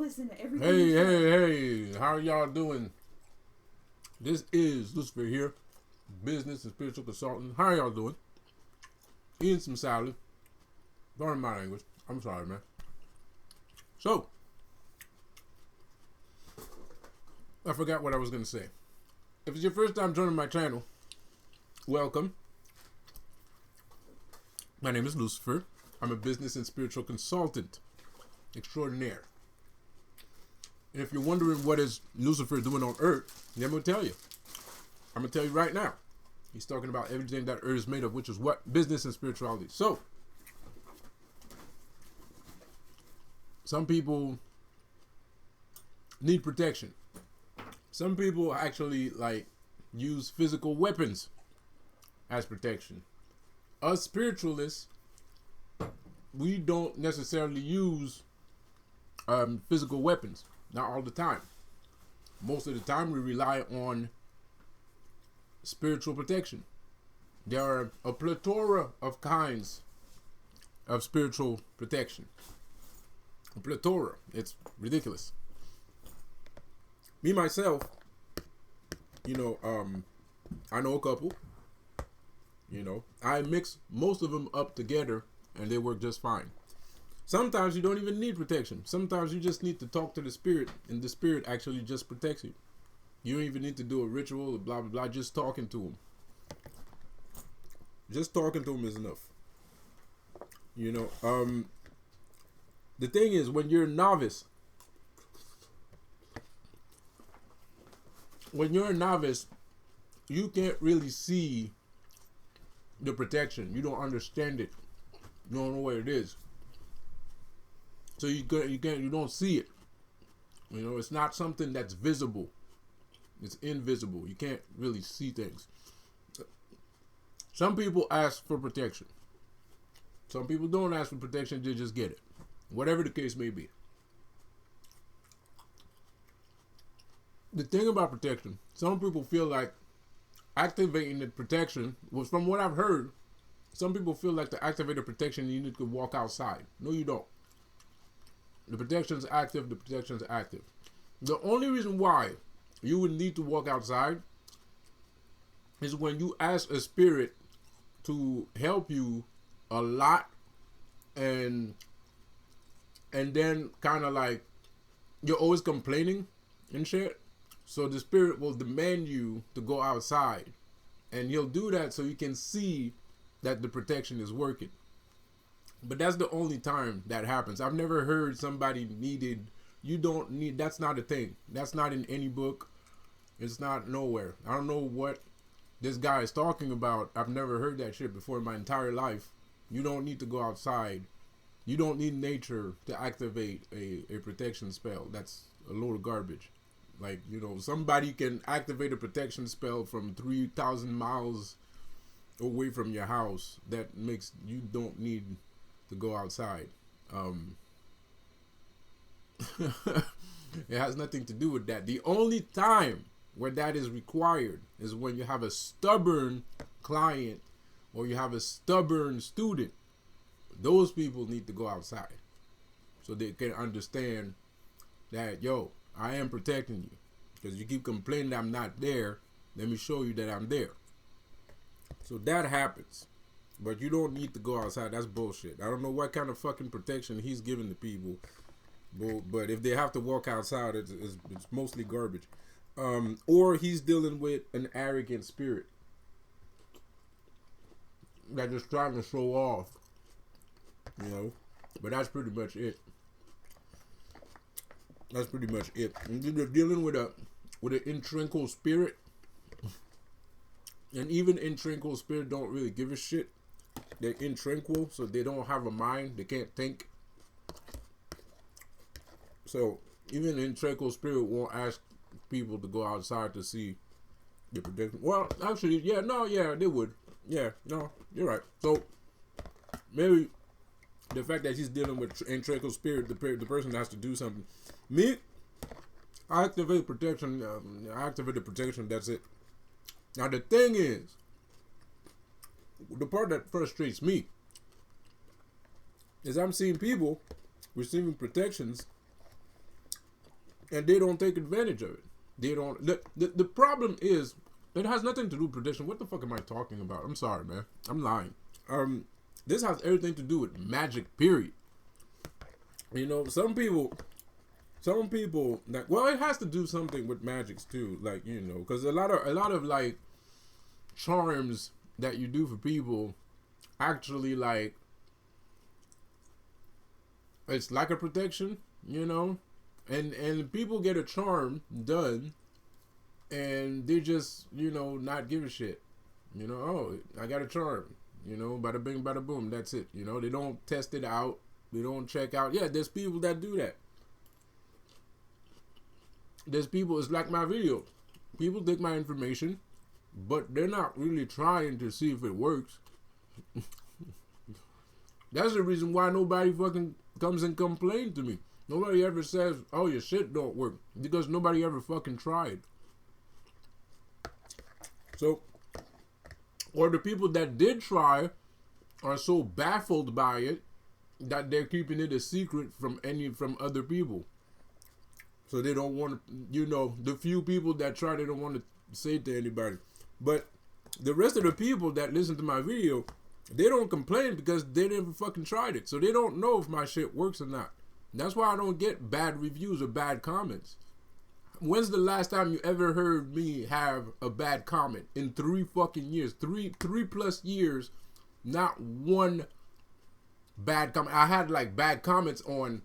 flawless in everything. Hey, how y'all doing? This is Lucifer here, business and spiritual consultant. How y'all doing? Eating some salad. Pardon my language. I'm sorry, man. So, I forgot what I was going to say. If it's your first time joining my channel, welcome. My name is Lucifer. I'm a business and spiritual consultant extraordinaire. And if you're wondering what is Lucifer doing on earth, then I'm going to tell you. I'm going to tell you right now. He's talking about everything that earth is made of, which is what? Business and spirituality. So, some people need protection. Some people actually use physical weapons as protection. Us spiritualists, we don't necessarily use physical weapons. Not all the time. Most of the time we rely on spiritual protection. There are a plethora of kinds of spiritual protection. A plethora. It's ridiculous. Me, myself, I know a couple. I mix most of them up together and they work just fine. Sometimes you don't even need protection. Sometimes you just need to talk to the spirit and the spirit actually just protects you. You don't even need to do a ritual or blah, blah, blah. Just talking to him. Just talking to him is enough. The thing is, when you're a novice, you can't really see the protection. You don't understand it. You don't know what it is. So you don't see it. It's not something that's visible. It's invisible. You can't really see things. Some people ask for protection. Some people don't ask for protection, they just get it. Whatever the case may be. The thing about protection, some people feel like activating the protection, was from what I've heard, some people feel like to activate the protection you need to walk outside. No, you don't. The protection is active. The protection is active. The only reason why you would need to walk outside is when you ask a spirit to help you a lot, and then kind of like you're always complaining and shit. So the spirit will demand you to go outside, and he'll do that so you can see that the protection is working. But that's the only time that happens. I've never heard somebody needed. You don't need. That's not a thing. That's not in any book. It's not nowhere. I don't know what this guy is talking about. I've never heard that shit before in my entire life. You don't need to go outside. You don't need nature to activate a protection spell. That's a load of garbage. Somebody can activate a protection spell from 3,000 miles away from your house. That makes you don't need to go outside. It has nothing to do with that. The only time where that is required is when you have a stubborn client or you have a stubborn student. Those people need to go outside so they can understand that, I am protecting you. Because you keep complaining that I'm not there. Let me show you that I'm there. So that happens. But you don't need to go outside. That's bullshit. I don't know what kind of fucking protection he's giving to people. But if they have to walk outside, it's mostly garbage. Or he's dealing with an arrogant spirit that is trying to show off. But that's pretty much it. That's pretty much it. And they're dealing with an intrinsic spirit. And even intrinsic spirit don't really give a shit. They're intrinsic, so they don't have a mind. They can't think. So even intrinsic spirit won't ask people to go outside to see the protection. Well, actually, they would. Yeah, no, you're right. So maybe the fact that he's dealing with intrinsic spirit, the person has to do something. Me, I activate protection. I activate the protection. That's it. Now the thing is, the part that frustrates me is I'm seeing people receiving protections and they don't take advantage of it. They don't. The problem is it has nothing to do with protection. What the fuck am I talking about? I'm sorry, man. I'm lying. This has everything to do with magic. Period. You know, some people that, well, it has to do something with magics too. Like, you know, because a lot of like charms that you do for people actually, like, it's like a protection, you know, and people get a charm done and they just, you know, not give a shit, you know. Oh, I got a charm, you know, bada bing bada boom, that's it, you know. They don't test it out, they don't check out. Yeah, there's people that do that. There's people, it's like my video, people take my information but they're not really trying to see if it works. That's the reason why nobody fucking comes and complains to me. Nobody ever says, oh, your shit don't work, because nobody ever fucking tried. So, or the people that did try are so baffled by it that they're keeping it a secret from other people. So they don't want to, you know, the few people that try, they don't want to say it to anybody. But the rest of the people that listen to my video, they don't complain because they never fucking tried it. So they don't know if my shit works or not. That's why I don't get bad reviews or bad comments. When's the last time you ever heard me have a bad comment? In 3 fucking years. 3 plus years, not one bad comment. I had like bad comments on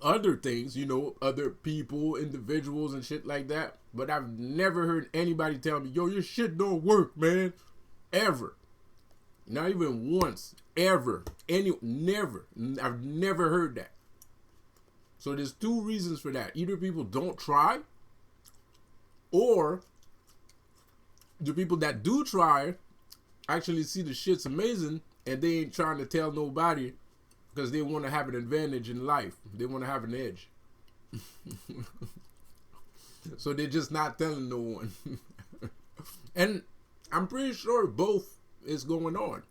other things, you know, other people, individuals and shit like that. But I've never heard anybody tell me, yo, your shit don't work, man. Ever. Not even once. Ever. Never. I've never heard that. So there's 2 reasons for that. Either people don't try, or the people that do try actually see the shit's amazing and they ain't trying to tell nobody because they want to have an advantage in life. They want to have an edge. So they're just not telling no one. And I'm pretty sure both is going on.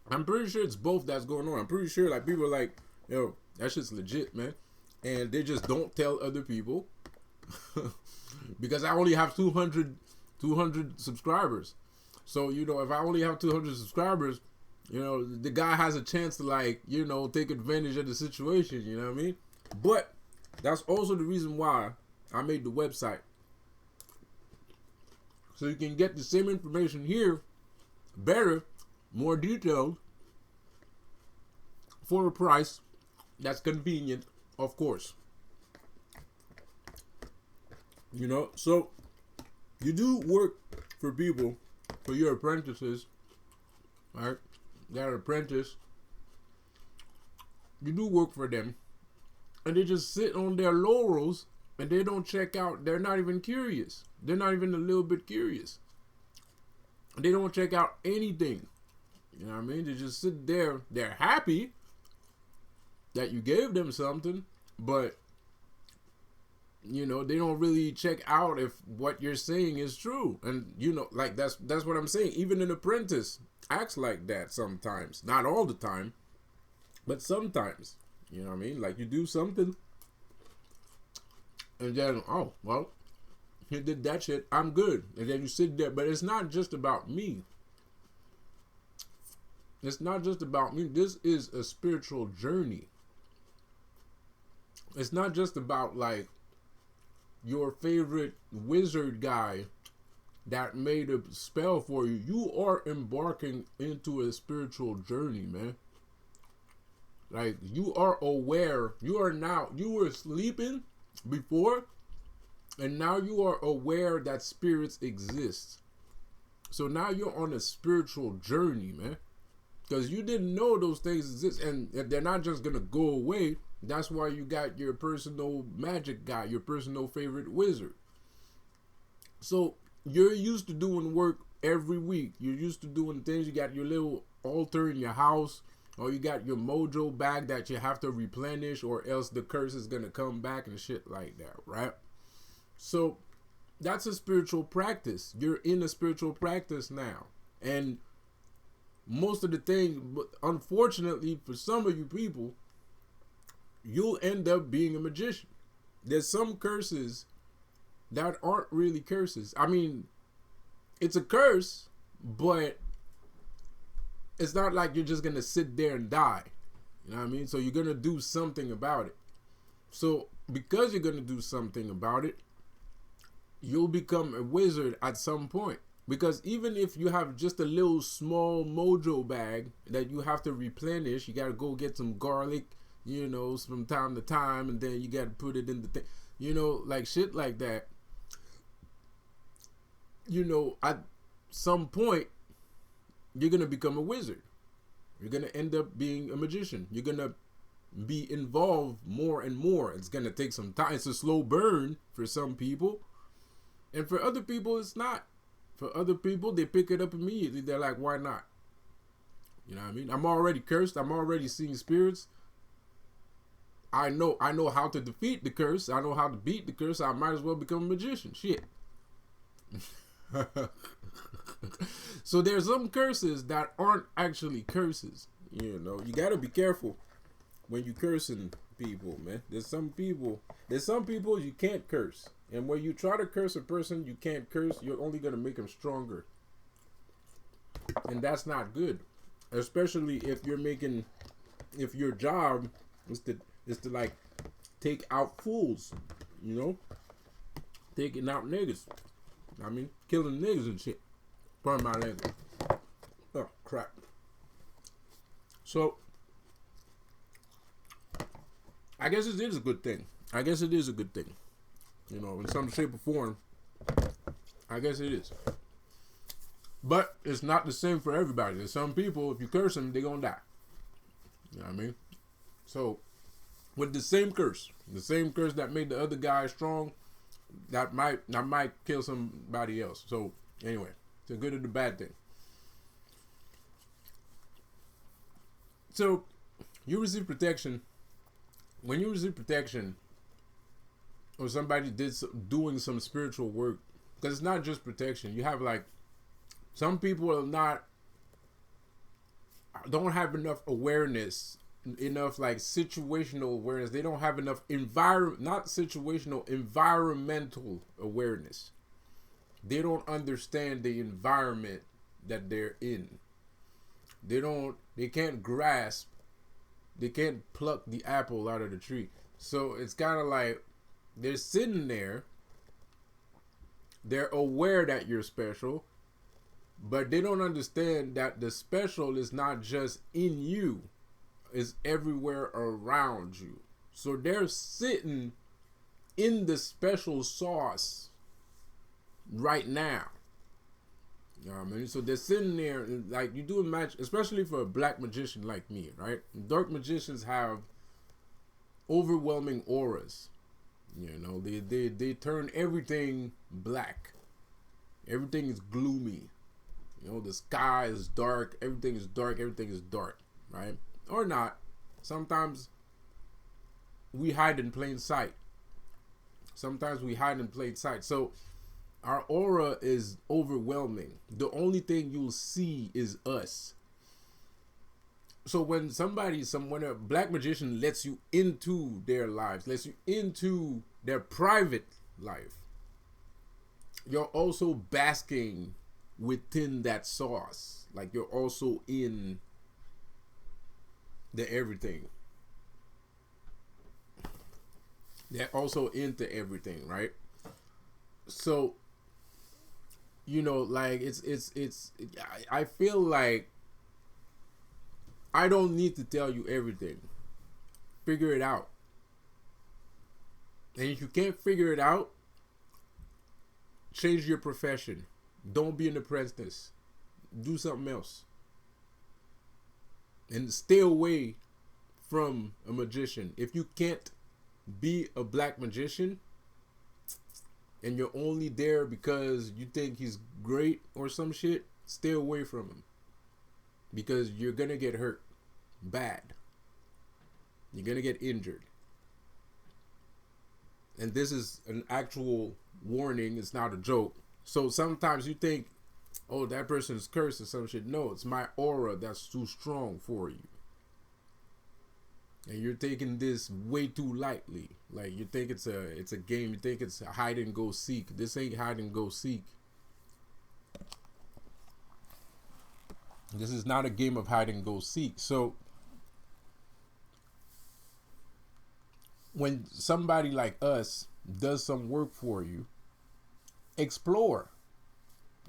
I'm pretty sure it's both that's going on. I'm pretty sure like people are like, yo, that shit's legit, man. And they just don't tell other people. Because I only have 200 subscribers. So, you know, if I only have 200 subscribers, you know, the guy has a chance to, like, you know, take advantage of the situation, you know what I mean? But that's also the reason why I made the website. So you can get the same information here, better, more detailed, for a price that's convenient, of course. You know, so you do work for people, for your apprentices, right? That apprentice, you do work for them, and they just sit on their laurels and they don't check out. They're not even curious. They're not even a little bit curious. They don't check out anything. You know what I mean? They just sit there. They're happy that you gave them something, but you know, they don't really check out if what you're saying is true. And you know, like that's what I'm saying. Even an apprentice acts like that sometimes. Not all the time, but sometimes. You know what I mean? Like you do something and then, oh, well, he did that shit, I'm good. And then you sit there. But it's not just about me. It's not just about me. This is a spiritual journey. It's not just about like your favorite wizard guy that made a spell for you. You are embarking into a spiritual journey, man. Like, you are aware. You were sleeping before, and now you are aware that spirits exist. So now you're on a spiritual journey, man. Because you didn't know those things exist, and they're not just going to go away. That's why you got your personal magic guy, your personal favorite wizard. So you're used to doing work every week. You're used to doing things. You got your little altar in your house, or you got your mojo bag that you have to replenish, or else the curse is going to come back and shit like that, right? So that's a spiritual practice. You're in a spiritual practice now. And most of the things, unfortunately for some of you people, you'll end up being a magician. There's some curses that aren't really curses. I mean, it's a curse, but it's not like you're just gonna sit there and die. You know what I mean? So you're gonna do something about it. So because you're gonna do something about it, you'll become a wizard at some point. Because even if you have just a little small mojo bag that you have to replenish, you gotta go get some garlic, you know, from time to time, and then you gotta put it in the thing, you know, like shit like that. You know, at some point, you're gonna become a wizard. You're gonna end up being a magician. You're gonna be involved more and more. It's gonna take some time. It's a slow burn for some people, and for other people, it's not. For other people, they pick it up immediately. They're like, why not? You know what I mean? I'm already cursed. I'm already seeing spirits. I know how to defeat the curse. I know how to beat the curse. I might as well become a magician. Shit. So there's some curses that aren't actually curses. You know, you gotta be careful when you cursing people, man. There's some people you can't curse. And when you try to curse a person you can't curse, you're only gonna make them stronger. And that's not good. Especially if your job is to like take out fools, you know? Taking out niggas. I mean, killing niggas and shit. Pardon my language. Oh, crap. So, I guess it is a good thing. You know, in some shape or form, I guess it is. But it's not the same for everybody. There's some people, if you curse them, they're going to die. You know what I mean? So, with the same curse that made the other guy strong, that might kill somebody else. So, anyway, it's a good or the bad thing. So, you receive protection. When you receive protection, or somebody doing some spiritual work, because it's not just protection. You have like, some people don't have enough awareness, enough like situational awareness. They don't have enough environmental awareness. They don't understand the environment that they're in. They can't grasp, they can't pluck the apple out of the tree. So it's kind of like they're sitting there, they're aware that you're special, but they don't understand that the special is not just in you, it's everywhere around you. So they're sitting in the special sauce right now. You know what I mean? So they're sitting there, and like, you do a match, especially for a black magician like me, right? Dark magicians have overwhelming auras. You know, they turn everything black. Everything is gloomy. You know, the sky is dark. Everything is dark. Everything is dark, right? Or not. Sometimes we hide in plain sight. So our aura is overwhelming. The only thing you'll see is us. So when a black magician lets you into their lives, lets you into their private life, you're also basking within that sauce. Like, you're also in the everything. They're also into everything, right? So, you know, like, I feel like I don't need to tell you everything. Figure it out. And if you can't figure it out, change your profession. Don't be an apprentice. Do something else. And stay away from a magician. If you can't be a black magician, and you're only there because you think he's great or some shit, stay away from him. Because you're going to get hurt bad. You're going to get injured. And this is an actual warning. It's not a joke. So sometimes you think, oh, that person's cursed or some shit. No, it's my aura that's too strong for you. and you're taking this way too lightly. Like you think it's a game. You think it's a hide and go seek. This ain't hide and go seek. This is not a game of hide and go seek. So when somebody like us does some work for you, explore.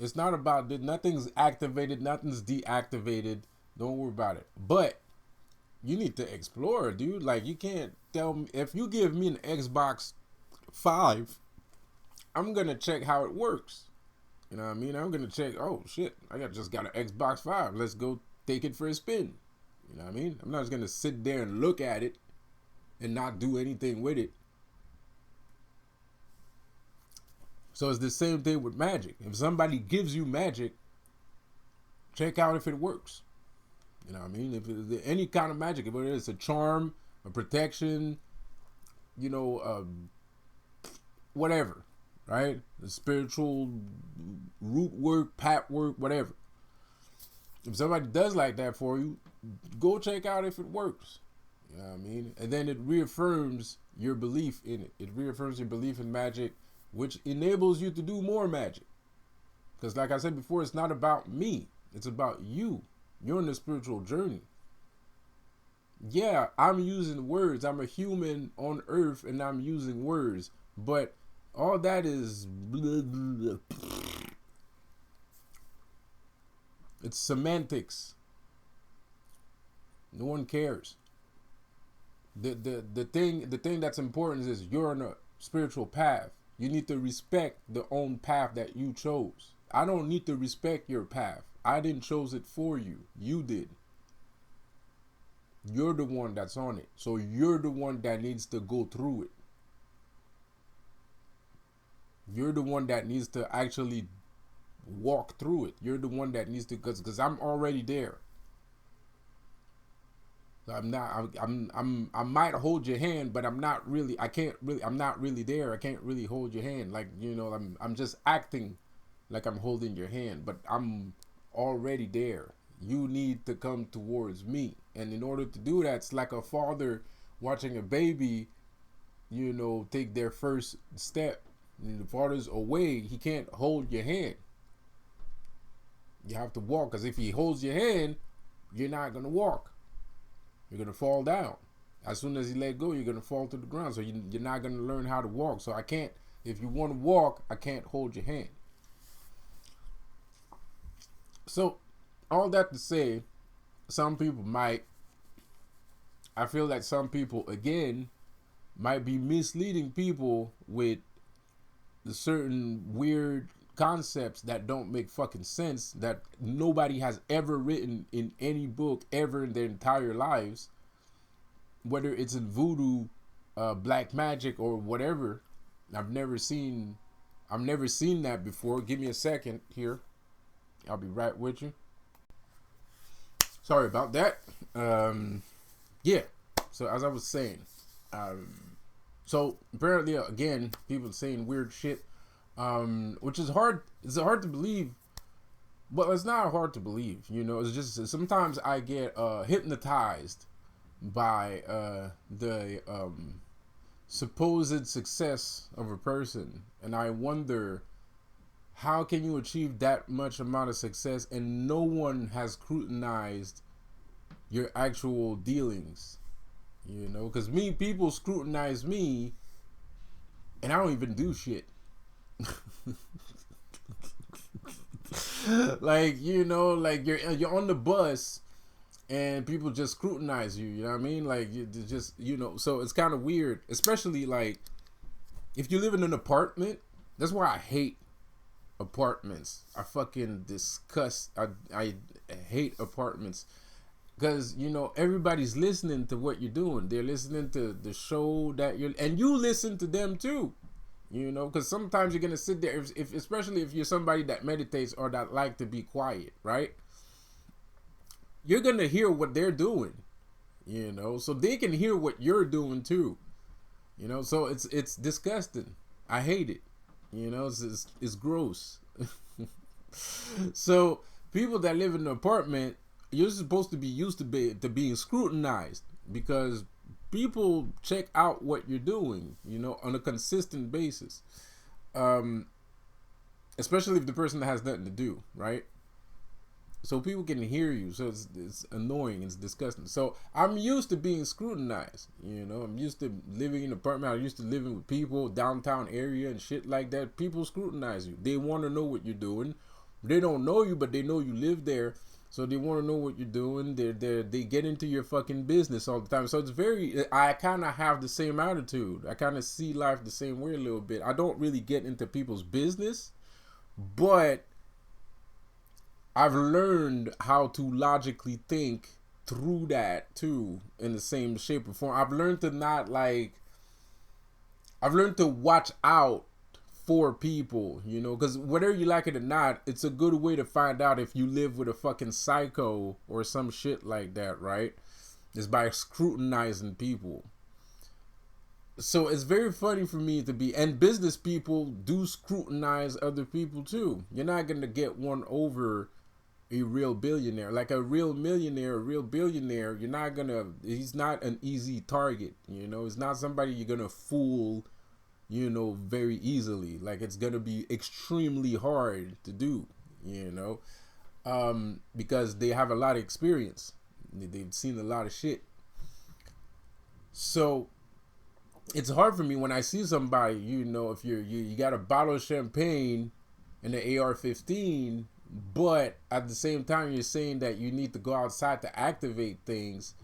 It's not about nothing's activated, nothing's deactivated. Don't worry about it. But you need to explore, dude. Like you can't tell me if you give me an Xbox 5, I'm gonna check how it works. You know what I mean? I'm gonna check. Oh shit! just got an Xbox 5. Let's go take it for a spin. You know what I mean? I'm not just gonna sit there and look at it and not do anything with it. So it's the same thing with magic. If somebody gives you magic, check out if it works. You know what I mean? If it's any kind of magic, whether it's a charm, a protection, you know, whatever, right? The spiritual root work, pat work, whatever. If somebody does like that for you, go check out if it works. You know what I mean? And then it reaffirms your belief in it. It reaffirms your belief in magic, which enables you to do more magic. Because like I said before, it's not about me. It's about you. You're on the spiritual journey. Yeah, I'm using words. I'm a human on earth and I'm using words. But all that is blah, blah, blah. It's semantics. No one cares. The thing that's important is you're on a spiritual path. You need to respect the own path that you chose. I don't need to respect your path. I didn't choose it for you. You did. You're the one that's on it. So you're the one that needs to go through it. You're the one that needs to actually walk through it. You're the one that needs to, because I'm already there. I'm not. I might hold your hand, but I'm not really. I can't really. I'm not really there. I can't really hold your hand. Like I'm just acting like I'm holding your hand, but I'm already there. You need to come towards me, and in order to do that, it's like a father watching a baby, take their first step. And the father's away. He can't hold your hand. You have to walk, because if he holds your hand, you're not gonna walk. You're going to fall down. As soon as you let go, you're going to fall to the ground. So you're not going to learn how to walk. So I can't, if you want to walk, I can't hold your hand. So all that to say, some people I feel like some people, again, might be misleading people with the certain weird concepts that don't make fucking sense, that nobody has ever written in any book ever in their entire lives, whether it's in voodoo, black magic, or whatever. I've never seen that before. Give me a second here. I'll be right with you. Sorry about that. Yeah. So as I was saying, so apparently again, people saying weird shit. Which is hard. It's hard to believe, but it's not hard to believe. It's just sometimes I get hypnotized by the supposed success of a person, and I wonder, how can you achieve that much amount of success and no one has scrutinized your actual dealings? Because people scrutinize me, and I don't even do shit. Like you're on the bus and people just scrutinize you, what I mean? Like you just so it's kind of weird, especially like if you live in an apartment. That's why I hate apartments. I fucking disgust. I hate apartments, because everybody's listening to what you're doing. They're listening to the show that and you listen to them too. Because sometimes you're gonna sit there, especially if you're somebody that meditates or that like to be quiet, right? You're gonna hear what they're doing, so they can hear what you're doing too, So it's disgusting. I hate it, It's gross. So people that live in an apartment, you're supposed to be used to being scrutinized, because people check out what you're doing, on a consistent basis. Um, Especially if the person has nothing to do, right? So people can hear you. So it's annoying. It's disgusting. So I'm used to being scrutinized. I'm used to living in an apartment. I'm used to living with people, downtown area and shit like that. People scrutinize you. They want to know what you're doing. They don't know you, but they know you live there. So they want to know what you're doing. They get into your fucking business all the time. So it's I kind of have the same attitude. I kind of see life the same way a little bit. I don't really get into people's business, but I've learned how to logically think through that too, in the same shape or form. I've learned to watch out for people, because whether you like it or not, it's a good way to find out if you live with a fucking psycho or some shit like that, right? Is by scrutinizing people. So it's very funny for me and business people do scrutinize other people too. You're not going to get one over a real billionaire. Like a real millionaire, a real billionaire, he's not an easy target, it's not somebody you're going to fool, very easily. Like it's going to be extremely hard to do, because they have a lot of experience. They've seen a lot of shit. So it's hard for me when I see somebody, if you got a bottle of champagne and an AR-15, but at the same time you're saying that you need to go outside to activate things.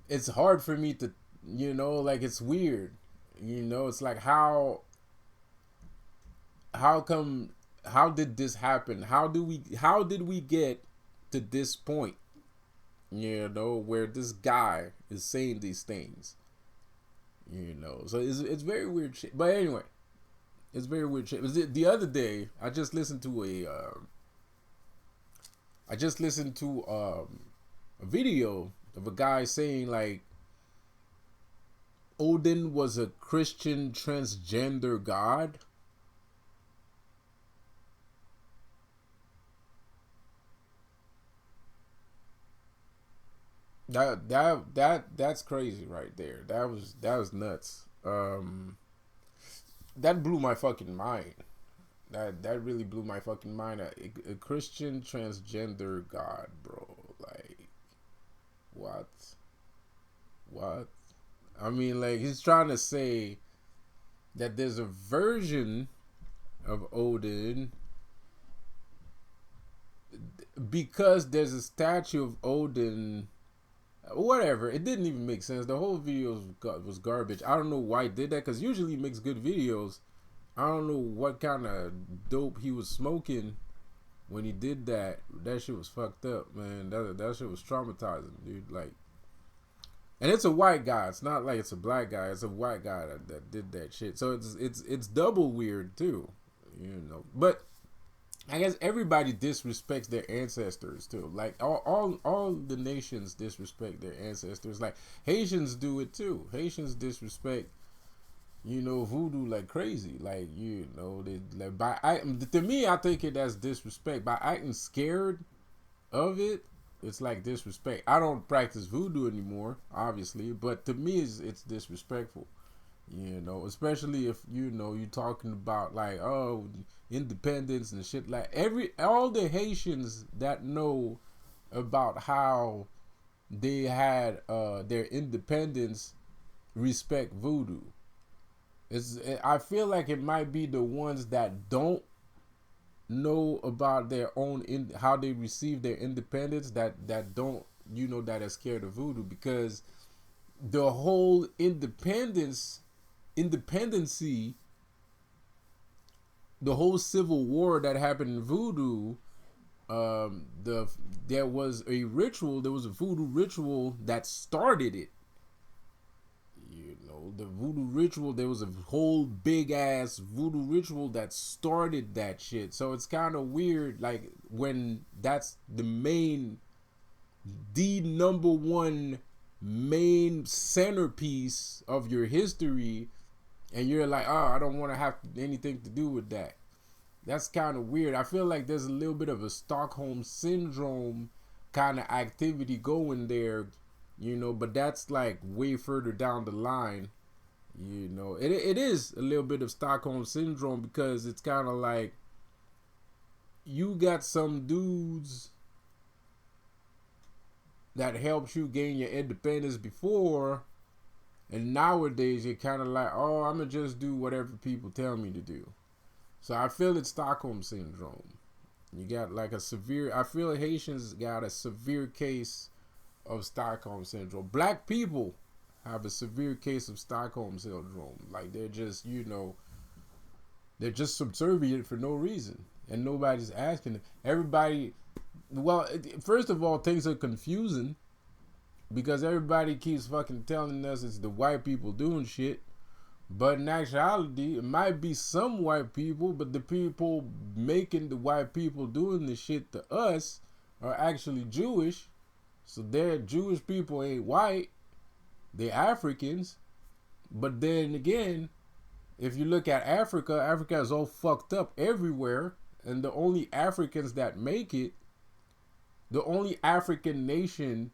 It's hard for me to, like it's weird. It's like how did this happen? How did we get to this point? Where this guy is saying these things. So it's very weird shit. But anyway, it's very weird shit. The other day, I just listened to a video of a guy saying like Odin was a Christian transgender god. That's crazy right there. That was nuts. That blew my fucking mind. That really blew my fucking mind. A Christian transgender god, bro. Like, what? I mean, like, he's trying to say that there's a version of Odin because there's a statue of Odin. Whatever. It didn't even make sense. The whole video was garbage. I don't know why he did that, because usually he makes good videos. I don't know what kind of dope he was smoking when he did that. That shit was fucked up, man. That shit was traumatizing, dude. Like, and it's a white guy. It's not like it's a black guy. It's a white guy that did that shit. So it's double weird too, But I guess everybody disrespects their ancestors too. Like all the nations disrespect their ancestors. Like Haitians do it too. Haitians disrespect, voodoo like crazy. Like they like to me, I think it as disrespect by acting scared of it. It's like disrespect. I don't practice voodoo anymore, obviously, but to me, it's disrespectful. Especially if you're talking about like independence and shit. Like all the Haitians that know about how they had their independence respect voodoo. I feel like it might be the ones that don't know about their own how they receive their independence that don't that are scared of voodoo, because the whole independency, the whole civil war that happened in voodoo, there was a voodoo ritual that started it. The voodoo ritual, there was a whole big ass voodoo ritual that started that shit. So it's kind of weird, like when that's the number one main centerpiece of your history, and you're like, oh, I don't want to have anything to do with that. That's kind of weird. I feel like there's a little bit of a Stockholm syndrome kind of activity going there, but that's like way further down the line. It is a little bit of Stockholm syndrome, because it's kind of like you got some dudes that helped you gain your independence before, and nowadays you're kind of like, oh, I'm gonna just do whatever people tell me to do. So I feel it's Stockholm syndrome. You got like I feel Haitians got a severe case of Stockholm syndrome. Black people have a severe case of Stockholm syndrome. Like they're just, they're just subservient for no reason, and nobody's asking them. Everybody, well, first of all, things are confusing because everybody keeps fucking telling us it's the white people doing shit. But in actuality, it might be some white people, but the people making the white people doing the shit to us are actually Jewish. So they're Jewish people ain't white. They're Africans. But then again, if you look at Africa, Africa is all fucked up everywhere. And the only Africans that make it, the only African nation,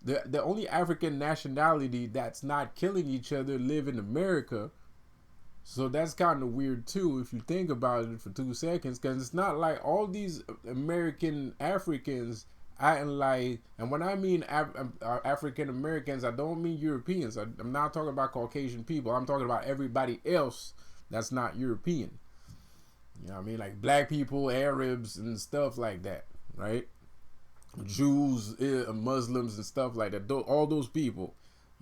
the only African nationality that's not killing each other live in America. So that's kind of weird too if you think about it for 2 seconds, because it's not like all these American Africans acting like, and when I mean African Americans, I don't mean Europeans. I'm not talking about Caucasian people. I'm talking about everybody else that's not European. You know what I mean? Like black people, Arabs, and stuff like that, right? Jews, Muslims, and stuff like that. All those people,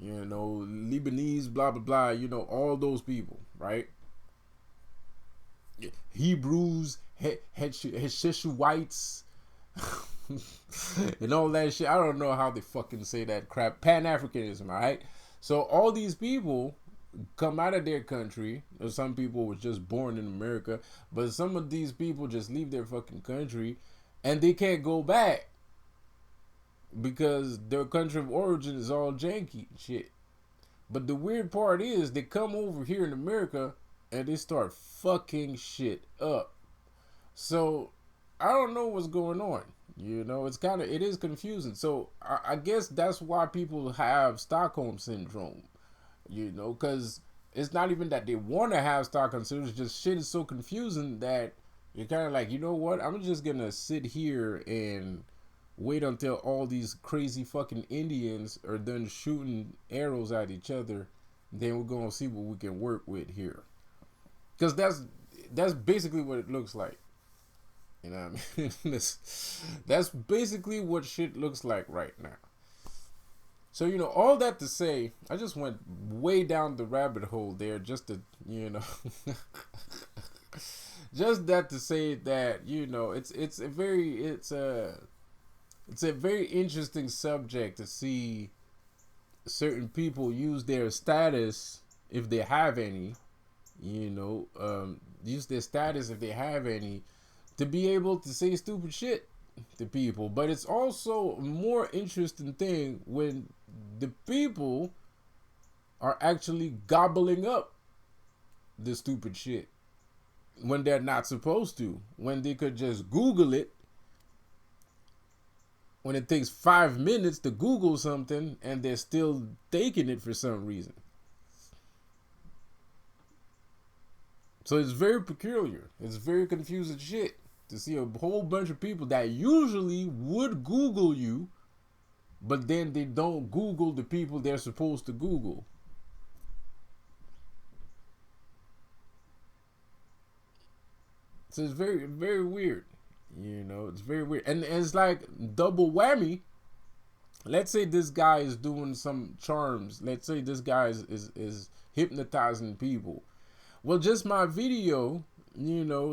Lebanese, blah blah blah. All those people, right? Hebrews, Heshishites, and all that shit. I don't know how they fucking say that crap. Pan-Africanism, right? So all these people come out of their country, or some people were just born in America, but some of these people just leave their fucking country and they can't go back because their country of origin is all janky shit. But the weird part is they come over here in America and they start fucking shit up. So I don't know what's going on. It is confusing. So I guess that's why people have Stockholm syndrome. Because it's not even that they want to have Stockholm syndrome. It's just shit is so confusing that you're kind of like, you know what? I'm just gonna sit here and wait until all these crazy fucking Indians are done shooting arrows at each other. Then we're gonna see what we can work with here. Because that's basically what it looks like. You know what I mean? That's basically what shit looks like right now. So, all that to say, I just went way down the rabbit hole there just to, just that to say that, it's a very interesting subject to see certain people use their status, if they have any, use their status if they have any, to be able to say stupid shit to people. But it's also a more interesting thing when the people are actually gobbling up the stupid shit when they're not supposed to, when they could just Google it, when it takes 5 minutes to Google something and they're still taking it for some reason. So it's very peculiar. It's very confusing shit to see a whole bunch of people that usually would Google you, but then they don't Google the people they're supposed to Google. So it's very, very weird. It's very weird. And it's like double whammy. Let's say this guy is doing some charms. Let's say this guy is hypnotizing people. Well, just my video,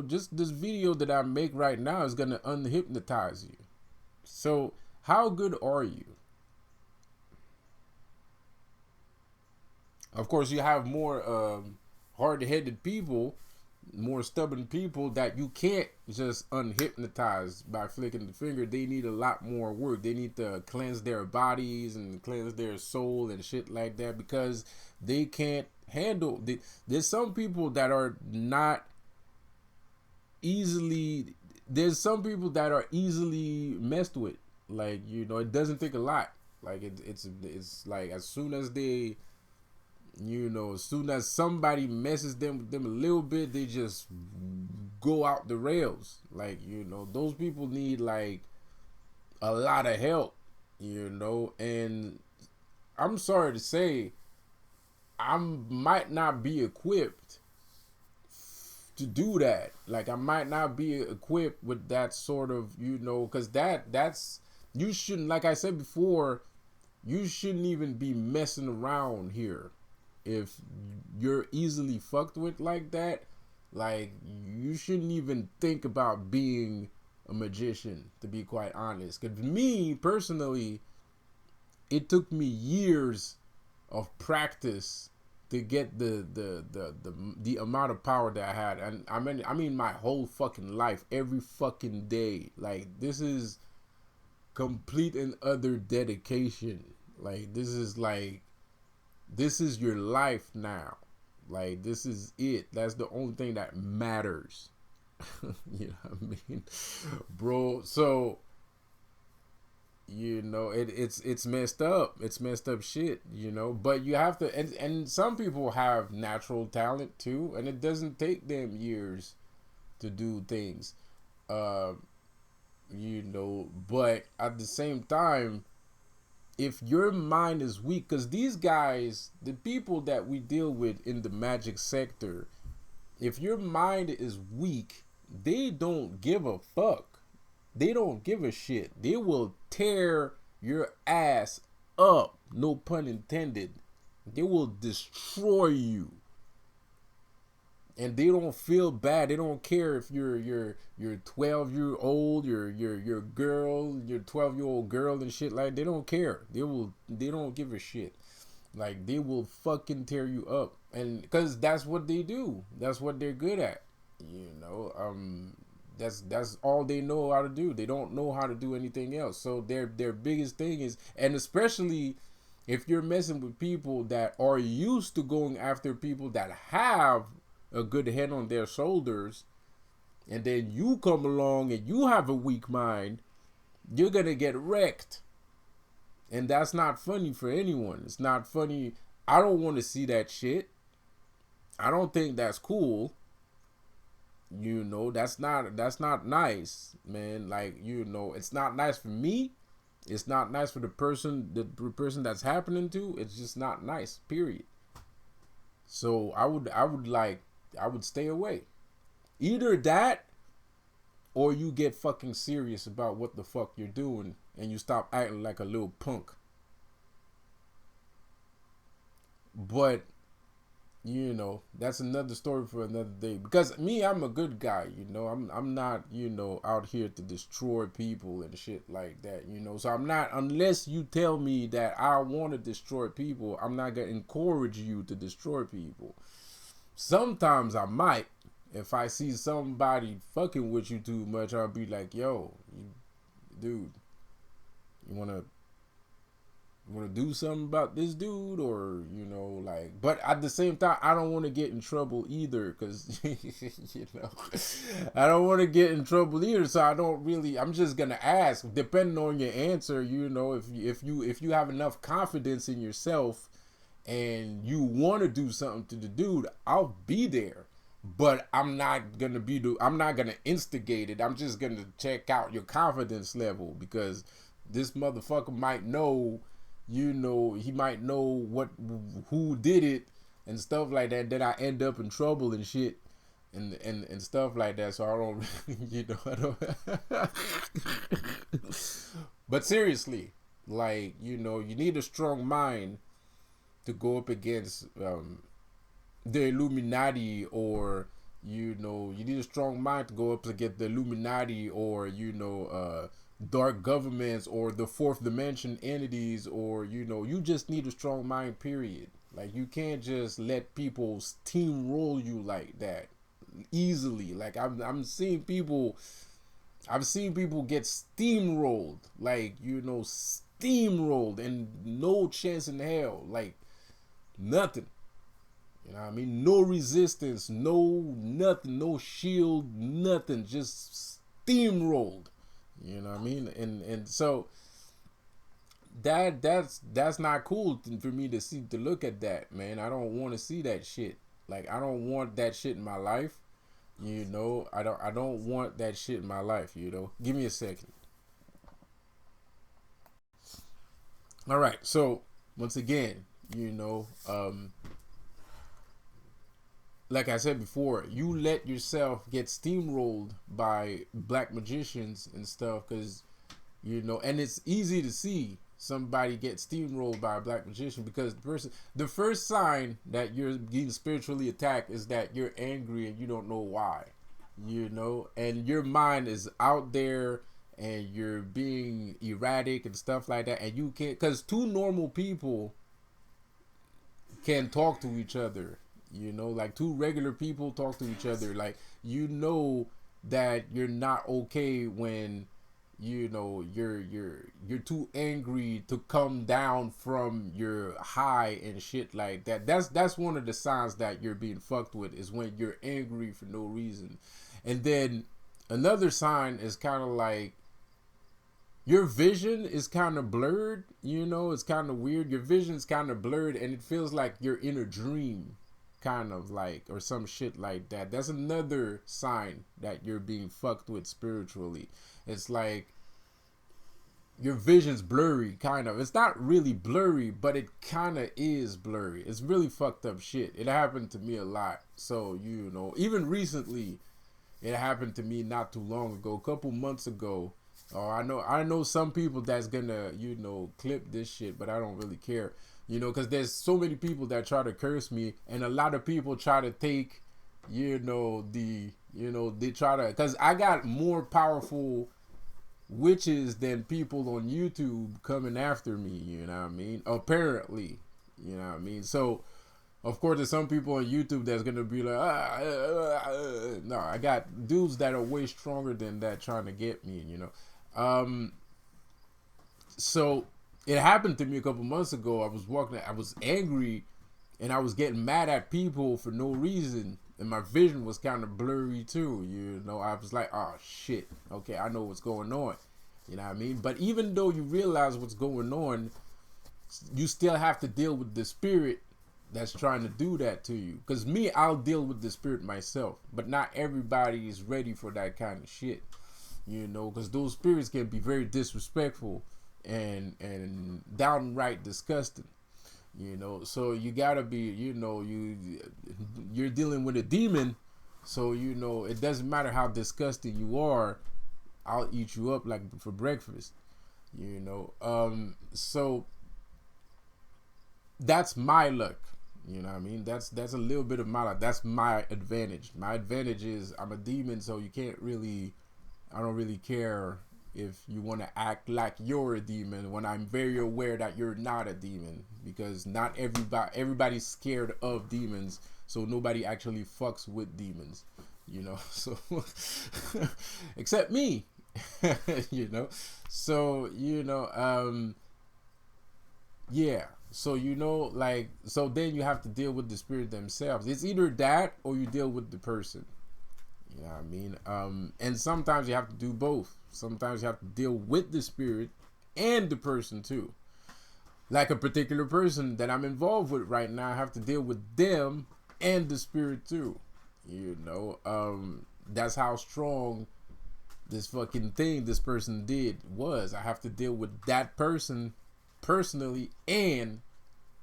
just this video that I make right now is going to unhypnotize you. So how good are you? Of course, you have more hard-headed people, more stubborn people that you can't just unhypnotize by flicking the finger. They need a lot more work. They need to cleanse their bodies and cleanse their soul and shit like that, because they can't handle. There's some people that are not easily. There's some people that are easily messed with. Like, it doesn't take a lot. Like it's like as soon as they, as soon as somebody messes them with them a little bit, they just go out the rails. Like, those people need like a lot of help, and I'm sorry to say, I might not be equipped to do that. Like, I might not be equipped with that sort of, because that's, you shouldn't, like I said before, you shouldn't even be messing around here. If you're easily fucked with like that, like, you shouldn't even think about being a magician, to be quite honest. Because me, personally, it took me years of practice to get the amount of power that I had. And I mean my whole fucking life, every fucking day. Like, this is complete and utter dedication. Like, this is your life now. Like, this is it. That's the only thing that matters. You know what I mean? Bro, so it's messed up. It's messed up shit, but you have to, and some people have natural talent too, and it doesn't take them years to do things. But at the same time, if your mind is weak, because these guys, the people that we deal with in the magic sector, if your mind is weak, they don't give a fuck. They don't give a shit. They will tear your ass up. No pun intended. They will destroy you. And they don't feel bad. They don't care if you're 12-year-old, your girl, your 12-year-old girl and shit. Like, they don't care. They don't give a shit. Like, they will fucking tear you up. And because that's what they do. That's what they're good at. That's all they know how to do. They don't know how to do anything else. So their biggest thing is, and especially if you're messing with people that are used to going after people that have a good head on their shoulders, and then you come along and you have a weak mind, you're gonna get wrecked. And that's not funny for anyone. It's not funny. I don't want to see that shit. I don't think that's cool. That's not nice, man. Like, it's not nice for me. It's not nice for the person that's happening to. It's just not nice, period. So I would stay away. Either that, or you get fucking serious about what the fuck you're doing and you stop acting like a little punk. But that's another story for another day. Because me, I'm a good guy, I'm not, out here to destroy people and shit like that, So I'm not, unless you tell me that I want to destroy people, I'm not gonna encourage you to destroy people. Sometimes I might. If I see somebody fucking with you too much, I'll be like, yo, dude, you wanna do something about this dude, or but at the same time, I don't want to get in trouble either, because I don't want to get in trouble either. So I'm just gonna ask, depending on your answer, if you have enough confidence in yourself and you want to do something to the dude, I'll be there. But I'm not gonna instigate it. I'm just gonna check out your confidence level, because this motherfucker might know, he might know who did it and stuff like that. Then I end up in trouble and shit and stuff like that. So I don't, But seriously, like, you need a strong mind to go up against the Illuminati, or you need a strong mind to go up against the Illuminati, or dark governments, or the fourth dimension entities, or you just need a strong mind, period. Like, you can't just let people steamroll you like that easily. Like, I've seen people get steamrolled, like, steamrolled, and no chance in hell, like nothing. You know what I mean? No resistance, no nothing, no shield, nothing, just steamrolled. You know what I mean? And so that's not cool for me to see, to look at that, man. I don't want to see that shit. Like, I don't want that shit in my life. You know, I don't want that shit in my life. You know, give me a second. All right, so once again, you know, like I said before, you let yourself get steamrolled by black magicians and stuff, because you know, and it's easy to see somebody get steamrolled by a black magician, because the first sign that you're getting spiritually attacked is that you're angry and you don't know why, you know, and your mind is out there and you're being erratic and stuff like that, and you can't, because two normal people can talk to each other, you know, like two regular people talk to each other, like, you know, that you're not okay when, you know, you're too angry to come down from your high and shit like that. That's one of the signs that you're being fucked with, is when you're angry for no reason. And then another sign is kind of like your vision is kind of blurred, you know, it's kind of weird. Your vision's kind of blurred and it feels like you're in a dream, kind of like, or some shit like that. That's another sign that you're being fucked with spiritually. It's like your vision's blurry, kind of. It's not really blurry, but it kind of is blurry. It's really fucked up shit. It happened to me a lot. So, you know, even recently, it happened to me not too long ago, a couple months ago. Oh, I know some people that's gonna, you know, clip this shit, but I don't really care, you know, because there's so many people that try to curse me, and a lot of people try to take, you know, they try to, because I got more powerful witches than people on YouTube coming after me, you know what I mean? Apparently, you know what I mean? So, of course, there's some people on YouTube that's gonna be like, no, I got dudes that are way stronger than that trying to get me, you know. Um, so it happened to me a couple months ago. I was walking, I was angry, and I was getting mad at people for no reason, and my vision was kind of blurry too. You know, I was like, oh shit, okay, I know what's going on. You know what I mean? But even though you realize what's going on, you still have to deal with the spirit that's trying to do that to you. Because me, I'll deal with the spirit myself, but not everybody is ready for that kind of shit, you know, because those spirits can be very disrespectful and downright disgusting, you know. So you gotta be, you know, you're dealing with a demon, so you know it doesn't matter how disgusting you are, I'll eat you up like for breakfast, you know. So that's my luck. You know what I mean? That's a little bit of my luck. That's my advantage. My advantage is I'm a demon, so you can't really, I don't really care if you want to act like you're a demon when I'm very aware that you're not a demon, because not everybody's scared of demons, so nobody actually fucks with demons, you know. So except me. You know. So, you know, yeah. So, you know, like, so then you have to deal with the spirit themselves. It's either that or you deal with the person. You know what I mean? And sometimes you have to do both. Sometimes you have to deal with the spirit and the person too. Like a particular person that I'm involved with right now, I have to deal with them and the spirit too. You know, that's how strong this fucking thing this person did was. I have to deal with that person personally and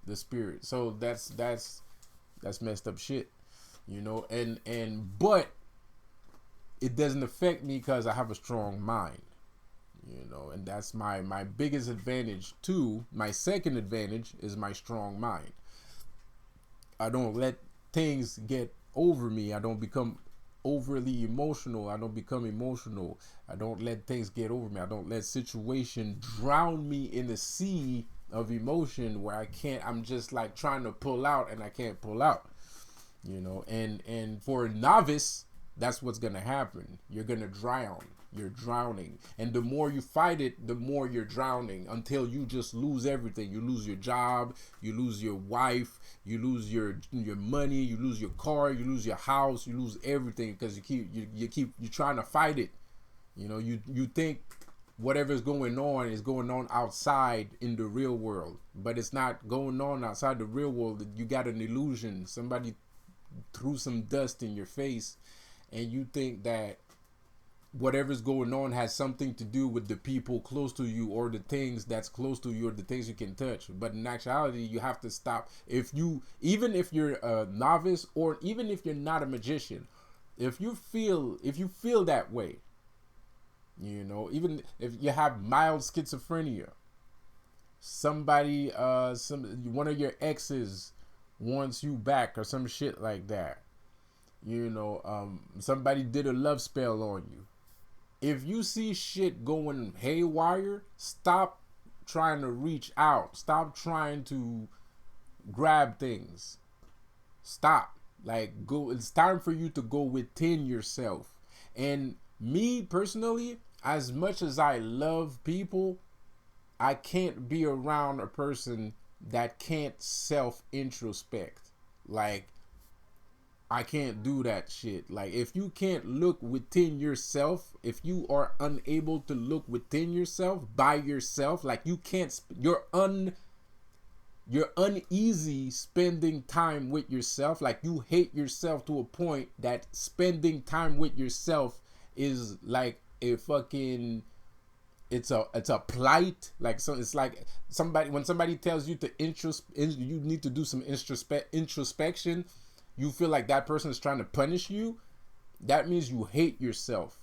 the spirit. So that's messed up shit, you know. And but it doesn't affect me because I have a strong mind, you know. And that's my biggest advantage too. My second advantage is my strong mind. I don't let things get over me. I don't become overly emotional. I don't become emotional. I don't let things get over me. I don't let situation drown me in a sea of emotion where I'm just like trying to pull out and I can't pull out, you know. And for a novice, that's what's gonna happen. You're gonna drown. You're drowning, and the more you fight it, the more you're drowning, until you just lose everything. You lose your job, you lose your wife, you lose your money, you lose your car, you lose your house, you lose everything, because you're trying to fight it. You know, you think whatever's going on is going on outside in the real world, but it's not going on outside the real world. You got an illusion. Somebody threw some dust in your face, and you think that whatever's going on has something to do with the people close to you, or the things that's close to you, or the things you can touch. But in actuality, you have to stop. Even if you're a novice, or even if you're not a magician, if you feel that way, you know, even if you have mild schizophrenia, somebody, one of your exes wants you back or some shit like that, you know, somebody did a love spell on you. If you see shit going haywire, stop trying to reach out. Stop trying to grab things. Stop. Like, go. It's time for you to go within yourself. And me personally, as much as I love people, I can't be around a person that can't self-introspect. Like, I can't do that shit. Like, if you can't look within yourself, if you are unable to look within yourself by yourself, like you can't, you're uneasy spending time with yourself. Like, you hate yourself to a point that spending time with yourself is like a fucking, it's a plight. Like, so it's like when somebody tells you to you need to do some introspection, you feel like that person is trying to punish you. That means you hate yourself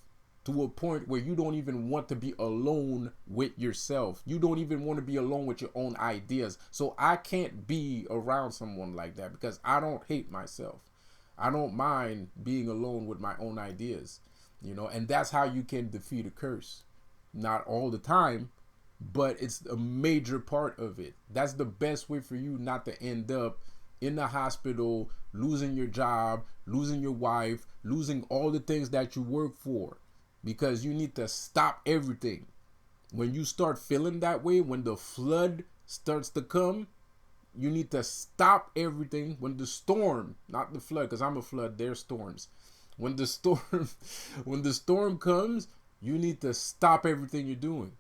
to a point where you don't even want to be alone with yourself. You don't even want to be alone with your own ideas. So I can't be around someone like that, because I don't hate myself. I don't mind being alone with my own ideas, you know, and that's how you can defeat a curse. Not all the time, but it's a major part of it. That's the best way for you not to end up in the hospital, losing your job, losing your wife, losing all the things that you work for, because you need to stop everything. When you start feeling that way, when the flood starts to come, you need to stop everything. When the storm, not the flood, because I'm a flood, they're storms. When the storm comes, you need to stop everything you're doing.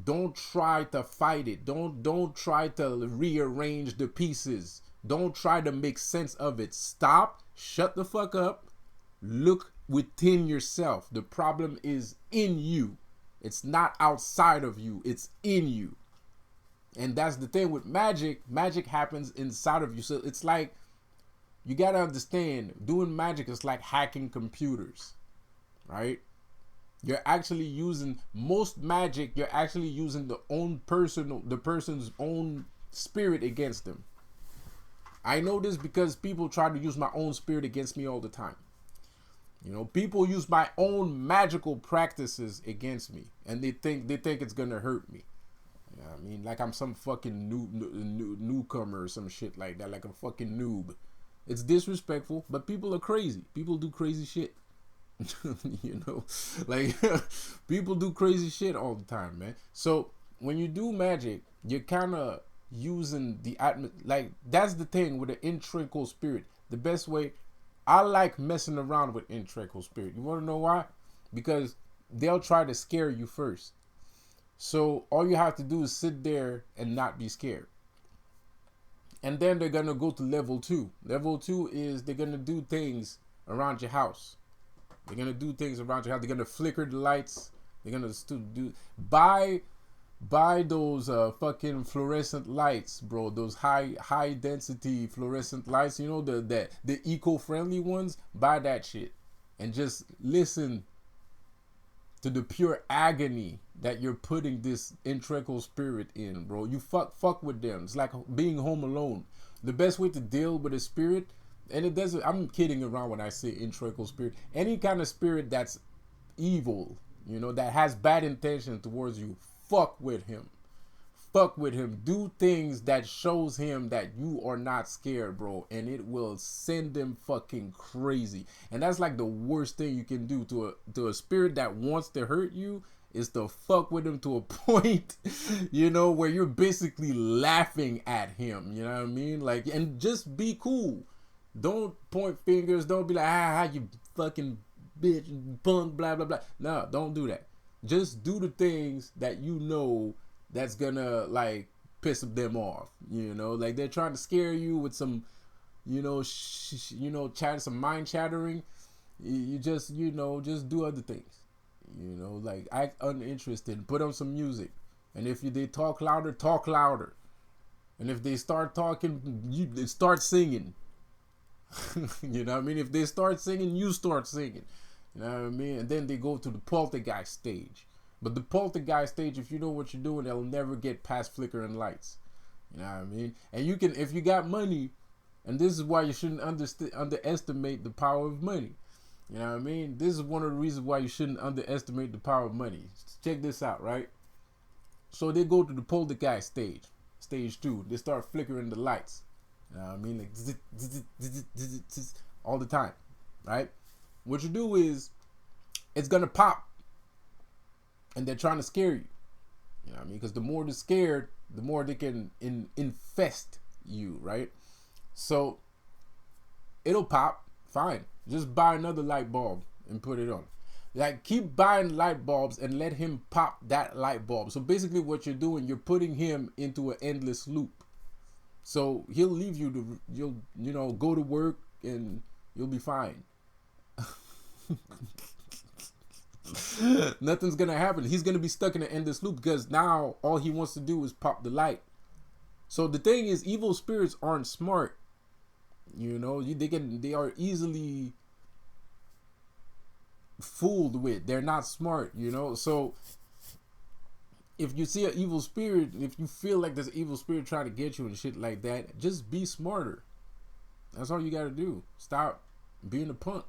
Don't try to fight it. Don't try to rearrange the pieces. Don't try to make sense of it. Stop, shut the fuck up, look within yourself. The problem is in you. It's not outside of you, it's in you. And that's the thing with magic. Magic happens inside of you. So it's like, you gotta understand, doing magic is like hacking computers, right? You're actually using, most magic, you're actually using the person's own spirit against them. I know this because people try to use my own spirit against me all the time. You know, people use my own magical practices against me, and they think it's gonna hurt me. You know what I mean? Like I'm some fucking newcomer or some shit like that, like a fucking noob. It's disrespectful, but people are crazy. People do crazy shit. You know, like people do crazy shit all the time, man. So when you do magic, you're kind of using the like, that's the thing with the integral spirit. The best way, I like messing around with integral spirit. You want to know why? Because they'll try to scare you first. So all you have to do is sit there and not be scared. And then they're gonna go to level 2. Level 2 is they're gonna do things around your house. They're gonna do things around your house. They're gonna flicker the lights. They're gonna buy those fucking fluorescent lights, bro. Those high density fluorescent lights. You know, the eco-friendly ones. Buy that shit and just listen to the pure agony that you're putting this integral spirit in, bro. You fuck with them. It's like being home alone. The best way to deal with a spirit. And it doesn't, I'm kidding around when I say integral spirit. Any kind of spirit that's evil, you know, that has bad intention towards you, fuck with him. Fuck with him. Do things that shows him that you are not scared, bro. And it will send him fucking crazy. And that's like the worst thing you can do to a spirit that wants to hurt you, is to fuck with him to a point, you know, where you're basically laughing at him. You know what I mean? Like, and just be cool. Don't point fingers. Don't be like, you fucking bitch, punk, blah, blah, blah. No, don't do that. just do the things that you know that's gonna like piss them off. You know, like they're trying to scare you with some, chat, some mind chattering. You just, just do other things. Like act uninterested. Put on some music, and if they talk louder, talk louder. And if they start talking, you start singing. You know what I mean? If they start singing, you start singing. You know what I mean? And then they go to the poltergeist stage. But the poltergeist stage, if you know what you're doing, they'll never get past flickering lights. You know what I mean? And you can, if you got money, and this is why you shouldn't underestimate the power of money. You know what I mean? This is one of the reasons why you shouldn't underestimate the power of money. Check this out, right? So they go to the poltergeist stage. Stage 2. They start flickering the lights. You know what I mean? Like all the time, right? What you do is it's gonna pop, and they're trying to scare you. You know what I mean? Because the more they're scared, the more they can infest you, right? So it'll pop, fine. Just buy another light bulb and put it on. Like, keep buying light bulbs and let him pop that light bulb. So basically what you're doing, you're putting him into an endless loop. So he'll leave you to, you'll go to work and you'll be fine. Nothing's gonna happen. He's gonna be stuck in an endless loop because now all he wants to do is pop the light. So the thing is, evil spirits aren't smart. They are easily fooled with. They're not smart. So if you see an evil spirit, if you feel like there's an evil spirit trying to get you and shit like that, just be smarter. That's all you gotta do. Stop being a punk.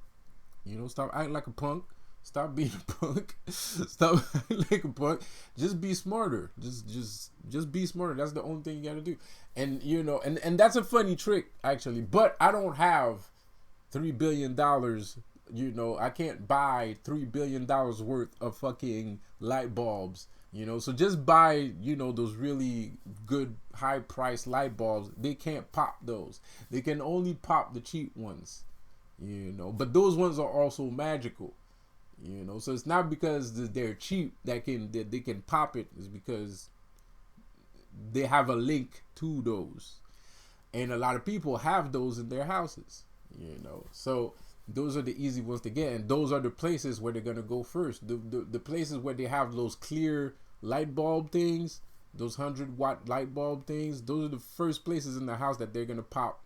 Stop acting like a punk. Stop being a punk. Stop acting like a punk. Just be smarter. Just be smarter. That's the only thing you gotta do. And and that's a funny trick actually. But I don't have $3 billion. I can't buy $3 billion worth of fucking light bulbs. So just buy, those really good high price light bulbs. They can't pop those. They can only pop the cheap ones. But those ones are also magical. So it's not because they're cheap that they can pop it. It's because they have a link to those, and a lot of people have those in their houses. So those are the easy ones to get, and those are the places where they're gonna go first. The places where they have those clear light bulb things, those 100-watt light bulb things. Those are the first places in the house that they're gonna pop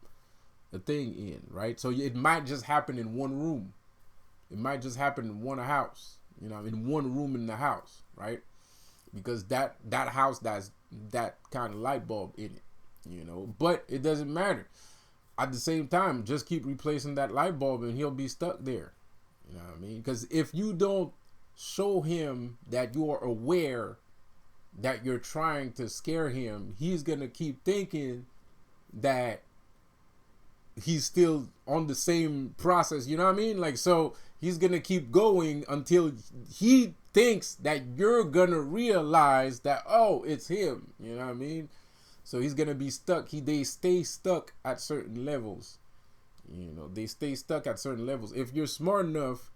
the thing in, right? So it might just happen in one room. It might just happen in one house, in one room in the house, right? Because that house has that kind of light bulb in it, but it doesn't matter. At the same time, just keep replacing that light bulb and he'll be stuck there. You know what I mean? Because if you don't show him that you are aware that you're trying to scare him, he's going to keep thinking that he's still on the same process. You know what I mean? Like, so he's going to keep going until he thinks that you're going to realize that, oh, it's him. You know what I mean? So he's going to be stuck. They stay stuck at certain levels. They stay stuck at certain levels. If you're smart enough,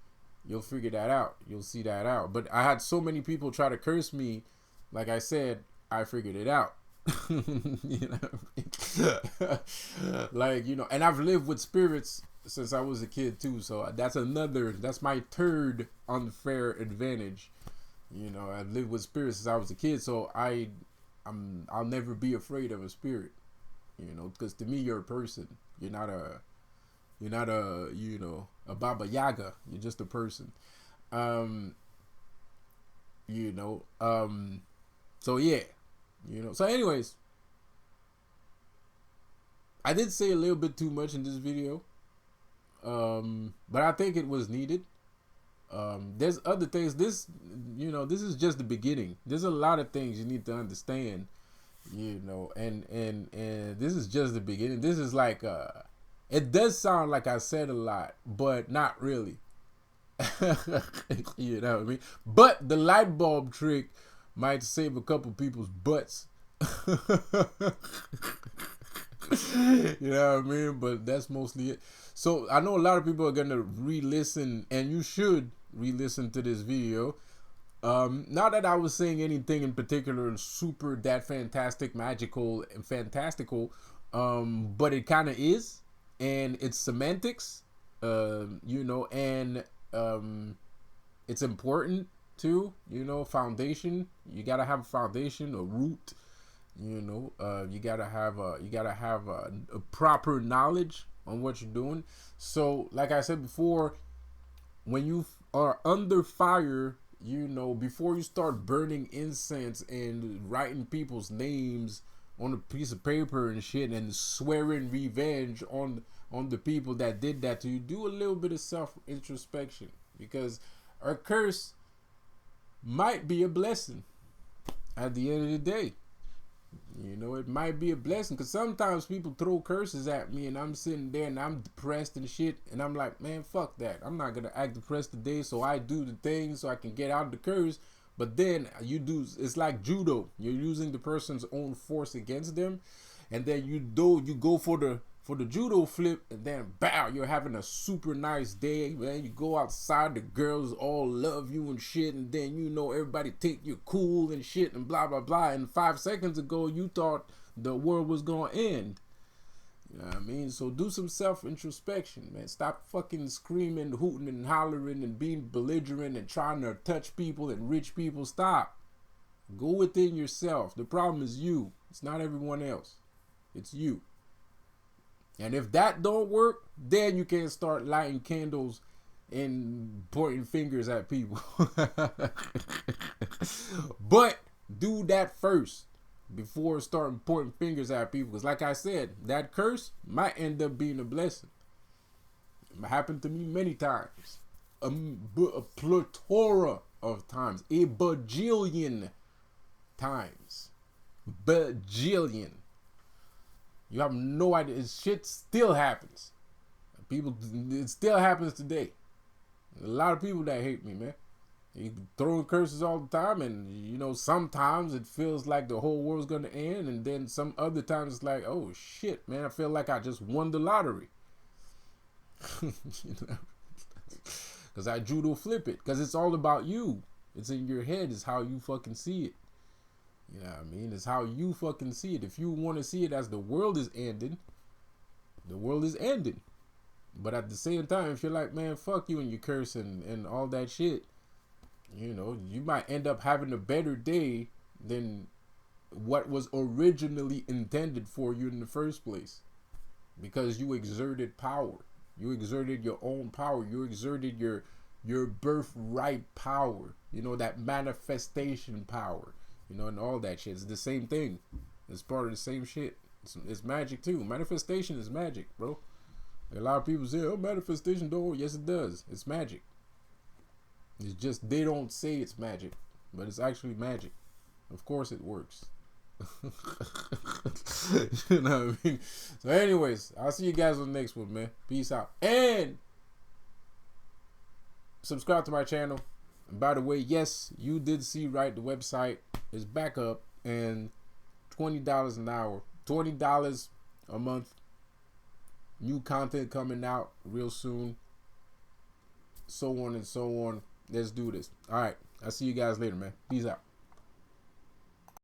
you'll figure that out. You'll see that out. But I had so many people try to curse me. Like I said, I figured it out. And I've lived with spirits since I was a kid too. So that's my third unfair advantage. I've lived with spirits since I was a kid. So I'll never be afraid of a spirit, because to me, you're a person. You're not a Baba Yaga. You're just a person. So yeah, so anyways, I did say a little bit too much in this video. But I think it was needed. There's other things. This is just the beginning. There's a lot of things you need to understand, and this is just the beginning. This is like, it does sound like I said a lot, but not really. You know what I mean? But the light bulb trick might save a couple people's butts. You know what I mean? But that's mostly it. So I know a lot of people are gonna re-listen, and you should re-listen to this video. Not that I was saying anything in particular super that fantastic, magical, and fantastical, but it kind of is, and it's semantics, and it's important too. Foundation. You gotta have a foundation, a root. You gotta have a proper knowledge on what you're doing. So, like I said before, when you are under fire, before you start burning incense and writing people's names on a piece of paper and shit and swearing revenge on the people that did that to you, do a little bit of self introspection, because a curse might be a blessing at the end of the day. It might be a blessing, because sometimes people throw curses at me and I'm sitting there and I'm depressed and shit, and I'm like, man, fuck that. I'm not gonna act depressed today, so I do the thing so I can get out of the curse. But then it's like judo. You're using the person's own force against them, and then you go for the judo flip, and then bow, you're having a super nice day, man. You go outside, the girls all love you and shit, and then everybody think you're cool and shit and blah blah blah. And 5 seconds ago you thought the world was gonna end. You know what I mean? So do some self introspection, man. Stop fucking screaming, hooting and hollering and being belligerent and trying to touch people and rich people. Stop. Go within yourself. The problem is you. It's not everyone else. It's you. And if that don't work, then you can start lighting candles and pointing fingers at people. But do that first before starting pointing fingers at people. Because like I said, that curse might end up being a blessing. It happened to me many times. A plethora of times. A bajillion times. Bajillion. You have no idea. Shit still happens. It still happens today. A lot of people that hate me, man. You throwing curses all the time, and sometimes it feels like the whole world's gonna end, and then some other times it's like, oh shit, man, I feel like I just won the lottery. Because I judo flip it. Because it's all about you. It's in your head. It's how you fucking see it. You know what I mean? It's how you fucking see it. If you want to see it as the world is ending, the world is ending. But at the same time, if you're like, man, fuck you and your curse and all that shit, you might end up having a better day than what was originally intended for you in the first place. Because you exerted power. You exerted your own power. You exerted your birthright power. That manifestation power. And all that shit. It's the same thing. It's part of the same shit. It's magic too. Manifestation is magic, bro. A lot of people say, oh, manifestation don't work. Yes, it does. It's magic. It's just they don't say it's magic, but it's actually magic. Of course it works. You know what I mean? So anyways, I'll see you guys on the next one, man. Peace out. And subscribe to my channel. And by the way, yes, you did see right. The website is back up, and $20 an hour, $20 a month. New content coming out real soon. So on and so on. Let's do this. All right. I'll see you guys later, man. Peace out.